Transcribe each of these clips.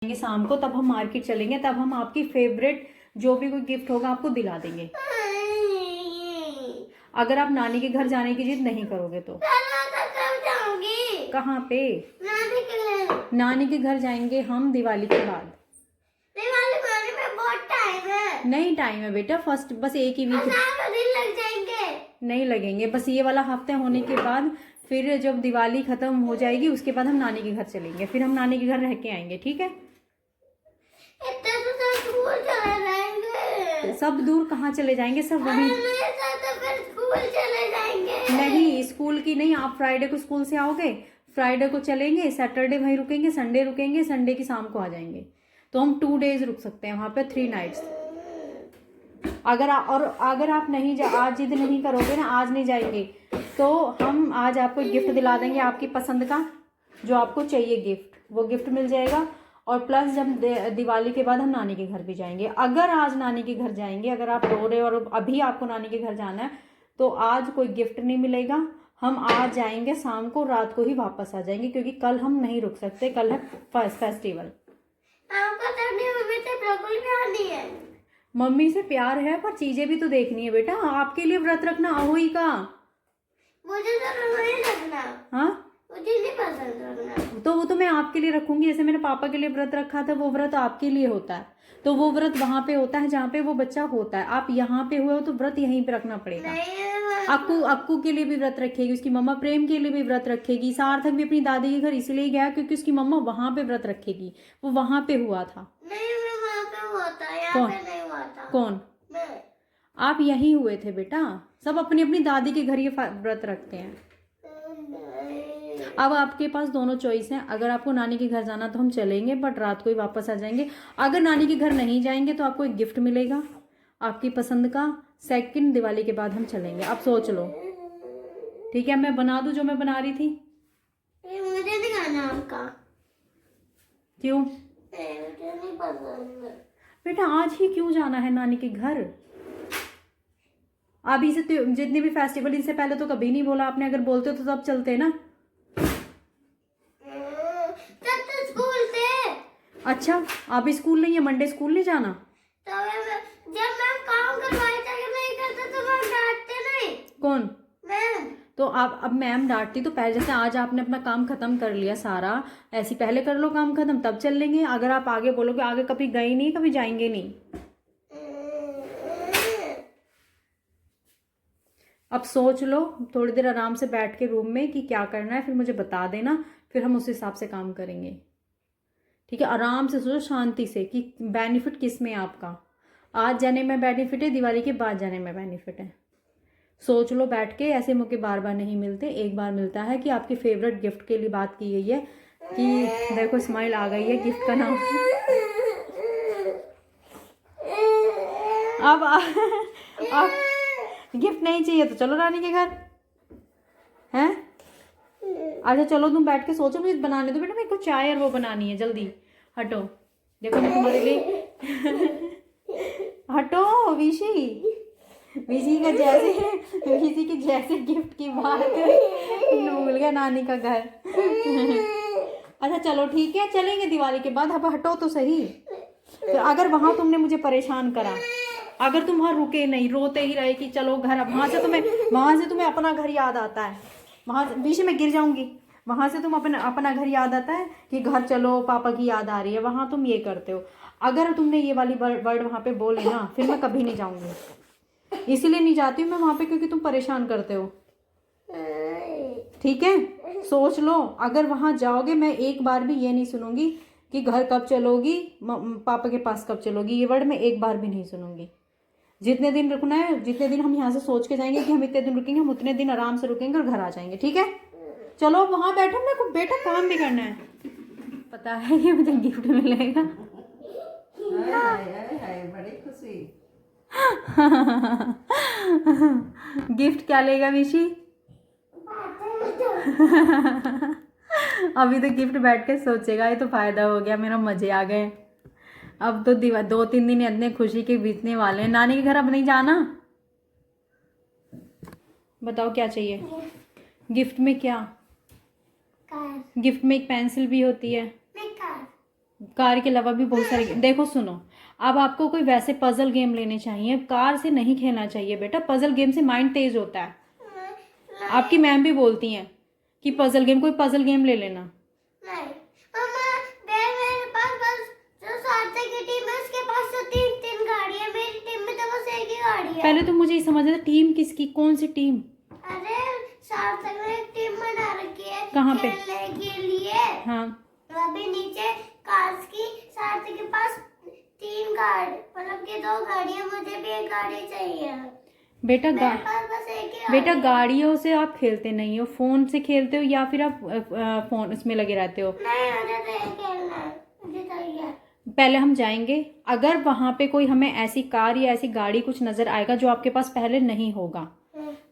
जाएंगे शाम को, तब हम मार्केट चलेंगे, तब हम आपकी फेवरेट जो भी कोई गिफ्ट होगा आपको दिला देंगे, अगर आप नानी के घर जाने की जिद नहीं करोगे तो। कहाँ पे? नानी के घर जाएंगे हम दिवाली के बाद। दिवाली में बहुत टाइम है। नहीं टाइम है बेटा, फर्स्ट बस एक ही वीक। दिन लग जाएंगे। नहीं लगेंगे, बस ये वाला हफ्ते होने के बाद, फिर जब दिवाली खत्म हो जाएगी उसके बाद हम नानी के घर चलेंगे, फिर हम नानी के घर रह के आएंगे, ठीक है? इतने तो दूर चले जाएंगे। सब दूर कहाँ चले जाएंगे, सब वहीं। तो फिर स्कूल चले जाएंगे। नहीं, स्कूल की नहीं, आप फ्राइडे को स्कूल से आओगे, फ्राइडे को चलेंगे, सैटरडे वहीं रुकेंगे, संडे रुकेंगे, संडे की शाम को आ जाएंगे, तो हम 2 days रुक सकते हैं वहाँ पे, 3 nights। अगर आप नहीं आज जिद नहीं करोगे ना, आज नहीं जाएंगे, तो हम आज आपको गिफ्ट दिला देंगे आपकी पसंद का, जो आपको चाहिए गिफ्ट, वो गिफ्ट मिल जाएगा। और प्लस जब दिवाली के बाद हम नानी के घर भी जाएंगे। अगर आज नानी के घर जाएंगे, अगर आप रो रहे हो और अभी आपको नानी के घर जाना है, तो आज कोई गिफ्ट नहीं मिलेगा, हम आज जाएंगे शाम को, रात को ही वापस आ जाएंगे, क्योंकि कल हम नहीं रुक सकते, कल है फेस्टिवल। मम्मी से प्यार है, पर चीजें भी तो देखनी है बेटा, आपके लिए व्रत रखना अहोई का। मुझे तो नहीं रखना। हाँ, मुझे नहीं पसंद रखना। तो वो तो मैं आपके लिए रखूंगी, जैसे मैंने पापा के लिए व्रत रखा था, वो व्रत आपके लिए होता है, तो वो व्रत वहां पे होता है जहाँ पे वो बच्चा होता है। आप यहाँ पे हुए हो तो व्रत यहीं पे रखना पड़ेगा। अक्कू के लिए भी व्रत रखेगी, उसकी मम्मा प्रेम के लिए भी व्रत रखेगी, सार्थक भी अपनी दादी के घर इसलिए गया क्योंकि उसकी मम्मा वहां पे व्रत रखेगी, वो वहां पे हुआ था। नहीं, वहां पे हुआ था, यहाँ पे नहीं हुआ था। कौन? आप यहीं हुए थे बेटा, सब अपनी अपनी दादी के घर ये व्रत रखते हैं। अब आपके पास दोनों चॉइस हैं, अगर आपको नानी के घर जाना तो हम चलेंगे, बट रात को ही वापस आ जाएंगे। अगर नानी के घर नहीं जाएंगे तो आपको एक गिफ्ट मिलेगा आपकी पसंद का, सेकंड दिवाली के बाद हम चलेंगे। आप सोच लो, ठीक है? मैं बना दूं जो मैं बना रही थी? मुझे नहीं खाना आपका। क्यों? मुझे नहीं पसंद। बेटा आज ही क्यों जाना है नानी के घर? अभी से जितने भी फेस्टिवल, इससे पहले तो कभी नहीं बोला आपने, अगर बोलते तो तब चलते ना। तब तो स्कूल थे। अच्छा, अभी स्कूल नहीं है, मंडे स्कूल नहीं जाना? तो जब मैम काम करवाई अगर नहीं करता तो मैम डांटते नहीं। कौन? मैम। तो आप अब मैम डांटती तो पहले, जैसे आज आपने अपना काम खत्म कर लिया सारा, ऐसे पहले कर लो काम खत्म, तब चल लेंगे। अगर आप आगे बोलोगे, आगे कभी गए नहीं, कभी जाएंगे नहीं। अब सोच लो, थोड़ी देर आराम से बैठ के रूम में कि क्या करना है, फिर मुझे बता देना, फिर हम उस हिसाब से काम करेंगे, ठीक है? आराम से सोचो, शांति से, कि बेनिफिट किस में आपका, आज जाने में बेनिफिट है, दिवाली के बाद जाने में बेनिफिट है। सोच लो बैठ के, ऐसे मौके बार बार नहीं मिलते, एक बार मिलता है। कि आपके फेवरेट गिफ्ट के लिए बात की गई है, कि देखो स्माइल आ गई है, गिफ्ट का नाम। अब गिफ्ट नहीं चाहिए तो चलो रानी के घर, हैं? अच्छा चलो, तुम बैठ के सोचो, मुझे बनाने दो बेटा, मेरे को चाय और वो बनानी है, जल्दी हटो। देखो मैं तुम्हारे लिए हटो। विशी के जैसे गिफ्ट की बात भूल गया, नानी का घर। अच्छा चलो ठीक है, चलेंगे दिवाली के बाद। अब हटो तो सही। तो अगर वहां तुमने मुझे परेशान करा, अगर तुम वहां रुके नहीं, रोते ही रहे कि चलो घर, अब वहां से तुम्हें अपना घर याद आता है, वहां से विषय में गिर जाऊंगी, वहां से तुम अपना घर याद आता है कि घर चलो, पापा की याद आ रही है, वहां तुम ये करते हो। अगर तुमने ये वाली वर्ड वहां पे बोले ना, फिर मैं कभी नहीं जाऊंगी। इसीलिए नहीं जाती हूँ मैं वहां पे, क्योंकि तुम परेशान करते हो, ठीक है? सोच लो, अगर वहां जाओगे, मैं एक बार भी ये नहीं सुनूंगी कि घर कब चलोगी, पापा के पास कब चलोगी, ये वर्ड मैं एक बार भी नहीं सुनूंगी। जितने दिन रुकना है, जितने दिन हम यहाँ से सोच के जाएंगे कि हम इतने दिन रुकेंगे, हम उतने दिन आराम से रुकेंगे और घर आ जाएंगे, ठीक है? चलो वहां बैठो, मेरे को बेटा काम भी करना है। पता है ये मुझे गिफ्ट मिलेगा। बड़ी खुशी। गिफ्ट क्या लेगा विशी? अभी तो गिफ्ट बैठ के सोचेगा, ये तो फायदा हो गया मेरा, मजे आ गए। अब तो 2-3 दिन इतने खुशी के बीतने वाले हैं। नानी के घर अब नहीं जाना? बताओ क्या चाहिए गिफ्ट में? क्या गिफ्ट में? एक पेंसिल भी होती है। कार के अलावा भी बहुत सारे देखो सुनो, अब आपको कोई वैसे पजल गेम लेने चाहिए, कार से नहीं खेलना चाहिए बेटा। पजल गेम से माइंड तेज होता है। आपकी मैम भी बोलती हैं कि पजल गेम, कोई पजल गेम ले लेना। नहीं मम्मा, मेरे पास बस जो सार्थक की टीम है उसके पास तो तीन गाड़ी है, मेरी टीम में तो बस एक ही गाड़ी है। पहले तो मुझे ये समझना था टीम किसकी, कौन सी टीम? अरे सार्थक ने एक टीम बना रखी है कहाँ पे? खेलने के लिए। हाँ अभी नीचे कार्स की सार्थक के पास 3 गाड़ी, मतलब कि 2 गाड़ियां, मुझे भी एक गाड़ी चाहिए। बेटा मेरे पास बस एक ही बेटा गाड़ी है। गाड़ियों से आप खेलते नहीं हो, फोन से खेलते हो या फिर आप फोन उसमें लगे रहते हो। नहीं, मुझे तो ये खेलना है, मुझे चाहिए। पहले हम जाएंगे, अगर वहां पे कोई हमें ऐसी कार या ऐसी गाड़ी कुछ नजर आएगा जो आपके पास पहले नहीं होगा,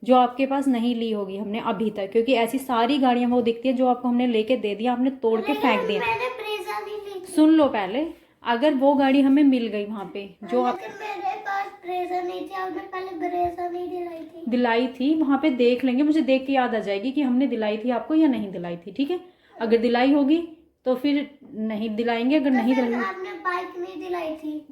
जो आपके पास नहीं ली होगी हमने अभी तक, क्योंकि ऐसी सारी गाड़ियां वो दिखती है जो आपको हमने लेके दे दिया, आपने तोड़ के फेंक दिया। मैंने ब्रेजा नहीं ली थी। सुन लो पहले, अगर वो गाड़ी हमें मिल गई वहां पे जो आप लेकिन मेरे पास ब्रेजा नहीं थी, आपने पहले ब्रेजा नहीं दिलाई थी, वहां पे देख लेंगे, मुझे देख के याद आ जाएगी कि हमने दिलाई थी आपको या नहीं दिलाई थी। ठीक है, अगर दिलाई होगी तो फिर नहीं दिलाएंगे, अगर नहीं दिलाई आपने बाइक नहीं दिलाई थी।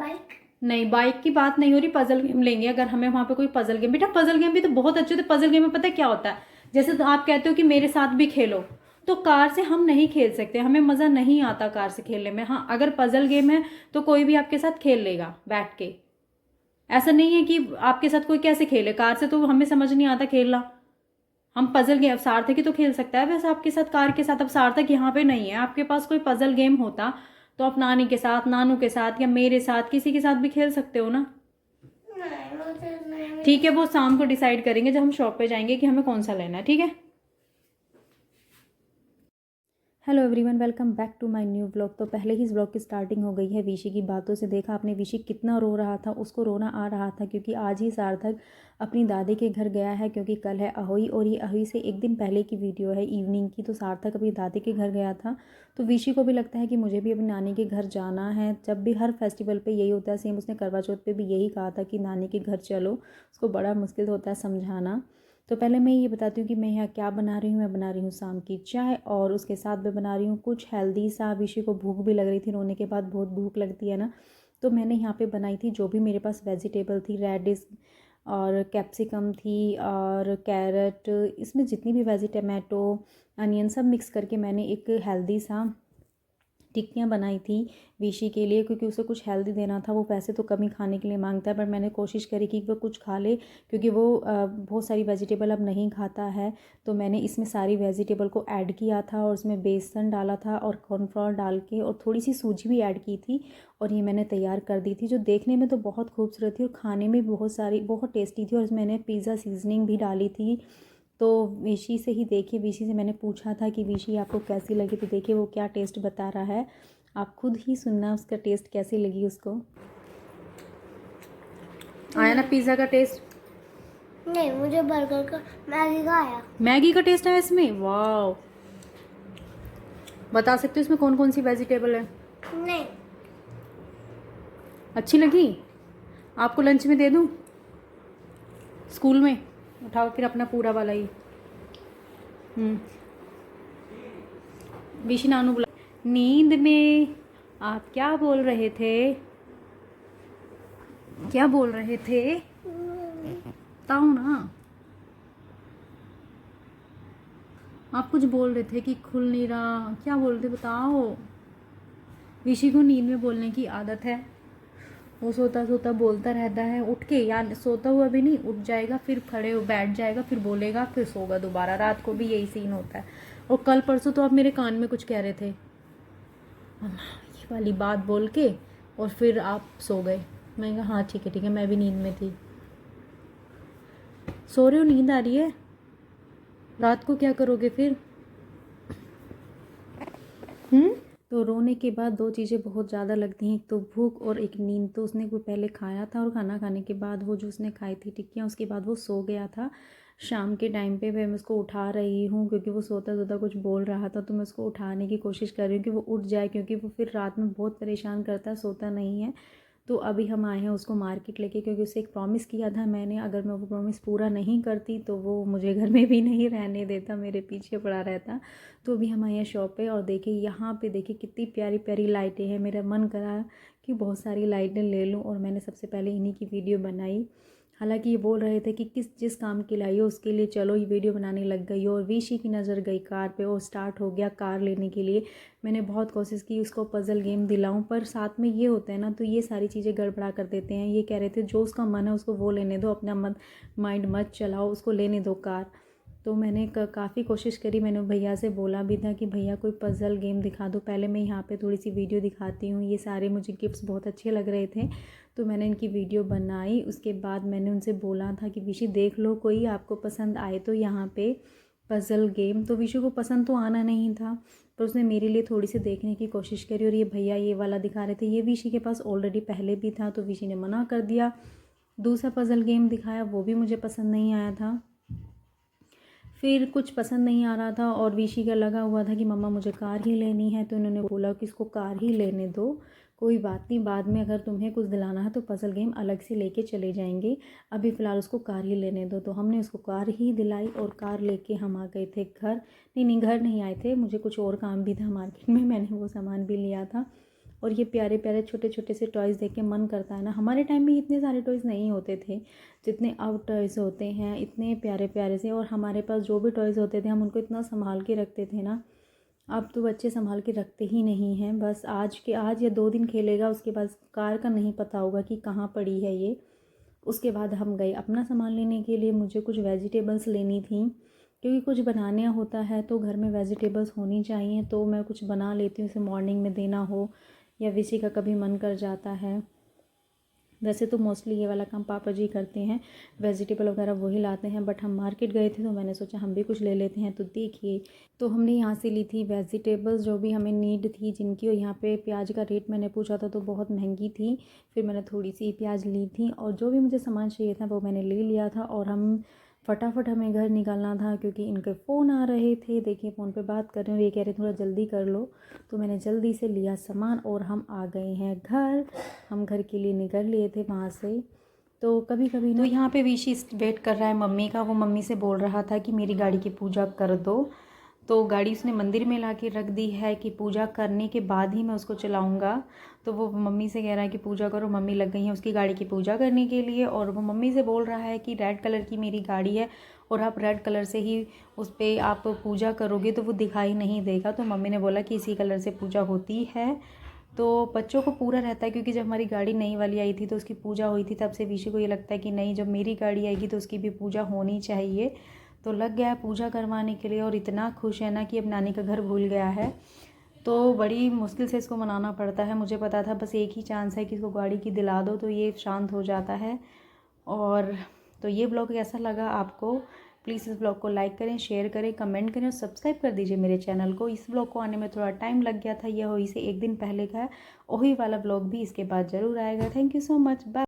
नहीं, बाइक की बात नहीं हो रही, पजल गेम लेंगे अगर हमें वहां पे कोई पजल गेम। बेटा पजल गेम भी तो बहुत अच्छे होते, पजल गेम में पता है क्या होता है, जैसे तो आप कहते हो कि मेरे साथ भी खेलो, तो कार से हम नहीं खेल सकते, हमें मजा नहीं आता कार से खेलने में। हाँ अगर पजल गेम है तो कोई भी आपके साथ खेल लेगा बैठ के, ऐसा नहीं है कि आपके साथ कोई कैसे खेले, कार से तो हमें समझ नहीं आता खेलना। हम पजल गेम, अब सार्थक ही तो खेल सकता है वैसे आपके साथ कार के साथ। अब सार्थक यहाँ पे नहीं है, आपके पास कोई पजल गेम होता तो आप नानी के साथ, नानू के साथ या मेरे साथ, किसी के साथ भी खेल सकते हो ना। ठीक है, वो शाम को डिसाइड करेंगे जब हम शॉप पे जाएंगे कि हमें कौन सा लेना है। ठीक है। Hello everyone, welcome back to my new vlog. तो पहले ही इस व्लॉग की स्टार्टिंग हो गई है विशी की बातों से। देखा आपने विशी कितना रो रहा था, उसको रोना आ रहा था क्योंकि आज ही सार्थक अपनी दादी के घर गया है, क्योंकि कल है अहोई और ये अहोई से एक दिन पहले की वीडियो है इवनिंग की। तो सार्थक अपनी दादी के घर गया था, तो विशी को भी लगता है कि मुझे भी अपनी नानी के घर जाना है। जब भी हर फेस्टिवल पर यही होता है, सेम उसने करवा चौथ पर भी यही कहा था कि नानी के घर चलो। उसको बड़ा मुश्किल होता है समझाना। तो पहले मैं ये बताती हूँ कि मैं यहाँ क्या बना रही हूँ। मैं बना रही हूँ शाम की चाय और उसके साथ मैं बना रही हूँ कुछ हेल्दी सा। विशी को भूख भी लग रही थी, रोने के बाद बहुत भूख लगती है ना, तो मैंने यहाँ पे बनाई थी जो भी मेरे पास वेजिटेबल थी, रेडिश और कैप्सिकम थी और कैरेट, इसमें जितनी भी टमाटो, अनियन सब मिक्स करके मैंने एक हेल्दी सा टिक्कियाँ बनाई थी विशी के लिए, क्योंकि उसे कुछ हेल्दी देना था। वो पैसे तो कम ही खाने के लिए मांगता है, पर मैंने कोशिश करी कि वो कुछ खा ले, क्योंकि वो बहुत सारी वेजिटेबल अब नहीं खाता है। तो मैंने इसमें सारी वेजिटेबल को ऐड किया था और उसमें बेसन डाला था और कॉर्नफ्लोर डाल के और थोड़ी सी सूजी भी ऐड की थी, और ये मैंने तैयार कर दी थी, जो देखने में तो बहुत खूबसूरत थी और खाने में बहुत टेस्टी थी। और इसमें मैंने पिज़्ज़ा सीजनिंग भी डाली थी। तो विशी से ही देखिए, विशी से मैंने पूछा था कि विशी आपको कैसी लगी, तो देखिए वो क्या टेस्ट बता रहा है, आप खुद ही सुनना उसका टेस्ट कैसी लगी उसको। आया ना पिज़्ज़ा का टेस्ट? नहीं, मुझे बर्गर का, मैगी का आया। मैगी का टेस्ट आया इसमें? वाह, बता सकते हो इसमें कौन कौन सी वेजिटेबल है? नहीं। अच्छी लगी आपको? लंच में दे दूँ स्कूल में? उठाओ फिर अपना पूरा वाला ही। विशी नानू बुला। नींद में आप क्या बोल रहे थे? क्या बोल रहे थे बताओ ना। आप कुछ बोल रहे थे कि खुल नहीं रहा, क्या बोल रहे थे बताओ। विशी को नींद में बोलने की आदत है, वो सोता सोता बोलता रहता है। उठ के, यार सोता हुआ भी नहीं, उठ जाएगा फिर खड़े हो बैठ जाएगा, फिर बोलेगा, फिर सोगा दोबारा। रात को भी यही सीन होता है। और कल परसों तो आप मेरे कान में कुछ कह रहे थे, ये वाली बात बोल के, और फिर आप सो गए। मैं कहा हाँ ठीक है मैं भी नींद में थी। सो रहे हो, नींद आ रही है? रात को क्या करोगे फिर? तो रोने के बाद दो चीज़ें बहुत ज़्यादा लगती हैं, एक तो भूख और एक नींद। तो उसने वो पहले खाया था और खाना खाने के बाद वो जो उसने खाई थी टिक्कियाँ, उसके बाद वो सो गया था। शाम के टाइम पे मैं उसको उठा रही हूँ क्योंकि वो सोता सोता कुछ बोल रहा था, तो मैं उसको उठाने की कोशिश कर रही हूँ कि वो उठ जाए, क्योंकि वो फिर रात में बहुत परेशान करता है, सोता नहीं है। तो अभी हम आए हैं उसको मार्केट लेके, क्योंकि उसे एक प्रॉमिस किया था मैंने, अगर मैं वो प्रॉमिस पूरा नहीं करती तो वो मुझे घर में भी नहीं रहने देता, मेरे पीछे पड़ा रहता। तो अभी हम आए हैं शॉप पे और देखिए यहाँ पे देखिए कितनी प्यारी प्यारी लाइटें हैं। मेरा मन करा कि बहुत सारी लाइटें ले लूँ और मैंने सबसे पहले इन्हीं की वीडियो बनाई। हालांकि ये बोल रहे थे कि जिस काम के लाई हो उसके लिए चलो, ये वीडियो बनाने लग गई हो। और विशी की नज़र गई कार पे और स्टार्ट हो गया कार लेने के लिए। मैंने बहुत कोशिश की उसको पज़ल गेम दिलाऊं, पर साथ में ये होता है ना, तो ये सारी चीज़ें गड़बड़ा कर देते हैं। ये कह रहे थे जो उसका मन है उसको वो लेने दो, अपना माइंड मत चलाओ, उसको लेने दो कार। तो मैंने काफ़ी कोशिश करी, मैंने भैया से बोला भी था कि भैया कोई पज़ल गेम दिखा दो। पहले मैं यहाँ पे थोड़ी सी वीडियो दिखाती हूँ। ये सारे मुझे गिफ्ट्स बहुत अच्छे लग रहे थे तो मैंने इनकी वीडियो बनाई। उसके बाद मैंने उनसे बोला था कि विशी देख लो, कोई आपको पसंद आए तो यहाँ पे पज़ल गेम। तो विशु को पसंद तो आना नहीं था, पर उसने मेरे लिए थोड़ी सी देखने की कोशिश करी। और ये भैया ये वाला दिखा रहे थे, ये विशी के पास ऑलरेडी पहले भी था तो विशी ने मना कर दिया। दूसरा पज़ल गेम दिखाया, वो भी मुझे पसंद नहीं आया था। फिर कुछ पसंद नहीं आ रहा था और विशी का लगा हुआ था कि मम्मा मुझे कार ही लेनी है, तो उन्होंने बोला कि इसको कार ही लेने दो, कोई बात नहीं, बाद में अगर तुम्हें कुछ दिलाना है तो पज़ल गेम अलग से लेके चले जाएंगे, अभी फ़िलहाल उसको कार ही लेने दो। तो हमने उसको कार ही दिलाई और कार लेके हम आ गए थे घर। नहीं, घर नहीं आए थे, मुझे कुछ और काम भी था मार्केट में, मैंने वो सामान भी लिया था। और ये प्यारे प्यारे छोटे छोटे से टॉयज़ देख के मन करता है ना, हमारे टाइम में इतने सारे टॉयज़ नहीं होते थे जितने अब टॉयज़ होते हैं, इतने प्यारे प्यारे से। और हमारे पास जो भी टॉयज़ होते थे हम उनको इतना संभाल के रखते थे ना, अब तो बच्चे संभाल के रखते ही नहीं हैं। बस आज या 2 दिन खेलेगा, उसके बाद कार का नहीं पता होगा कि कहाँ पड़ी है ये। उसके बाद हम गए अपना सामान लेने के लिए। मुझे कुछ वेजिटेबल्स लेनी थी, क्योंकि कुछ बनाना होता है तो घर में वेजिटेबल्स होनी चाहिए, तो मैं कुछ बना लेती हूँ, इसे मॉर्निंग में देना हो या विशी का कभी मन कर जाता है। वैसे तो मोस्टली ये वाला काम पापा जी करते हैं, वेजिटेबल वगैरह वही लाते हैं, बट हम मार्केट गए थे तो मैंने सोचा हम भी कुछ ले लेते हैं। तो देखिए, तो हमने यहाँ से ली थी वेजिटेबल्स जो भी हमें नीड थी जिनकी। और यहाँ पे प्याज का रेट मैंने पूछा था तो बहुत महंगी थी, फिर मैंने थोड़ी सी प्याज ली थी और जो भी मुझे सामान चाहिए था वो मैंने ले लिया था। और हम फटाफट हमें घर निकलना था क्योंकि इनके फ़ोन आ रहे थे। देखिए फ़ोन पे बात कर रहे हैं और ये कह रहे थोड़ा जल्दी कर लो, तो मैंने जल्दी से लिया सामान और हम आ गए हैं घर। हम घर के लिए निकल लिए थे वहाँ से। तो कभी कभी ना, तो यहाँ पे विशी वेट कर रहा है मम्मी का। वो मम्मी से बोल रहा था कि मेरी गाड़ी की पूजा कर दो, तो गाड़ी उसने मंदिर में ला के रख दी है कि पूजा करने के बाद ही मैं उसको चलाऊँगा। तो वो मम्मी से कह रहा है कि पूजा करो। मम्मी लग गई हैं उसकी गाड़ी की पूजा करने के लिए और वो मम्मी से बोल रहा है कि रेड कलर की मेरी गाड़ी है और आप रेड कलर से ही उस पर आप पूजा करोगे तो वो दिखाई नहीं देगा। तो मम्मी ने बोला कि इसी कलर से पूजा होती है। तो बच्चों को पूरा रहता है, क्योंकि जब हमारी गाड़ी नई वाली आई थी तो उसकी पूजा हुई थी, तब से विशी को ये लगता है कि नहीं, जब मेरी गाड़ी आएगी तो उसकी भी पूजा होनी चाहिए। तो लग गया है पूजा करवाने के लिए और इतना खुश है ना कि अब नानी का घर भूल गया है। तो बड़ी मुश्किल से इसको मनाना पड़ता है। मुझे पता था बस एक ही चांस है कि इसको गाड़ी की दिला दो तो ये शांत हो जाता है। और तो ये ब्लॉग कैसा लगा आपको, प्लीज़ इस ब्लॉग को लाइक करें, शेयर करें, कमेंट करें और सब्सक्राइब कर दीजिए मेरे चैनल को। इस ब्लॉग को आने में थोड़ा टाइम लग गया था, यह होली से 1 दिन पहले का है। ओही वाला ब्लॉग भी इसके बाद ज़रूर आएगा। Thank you so much, bye.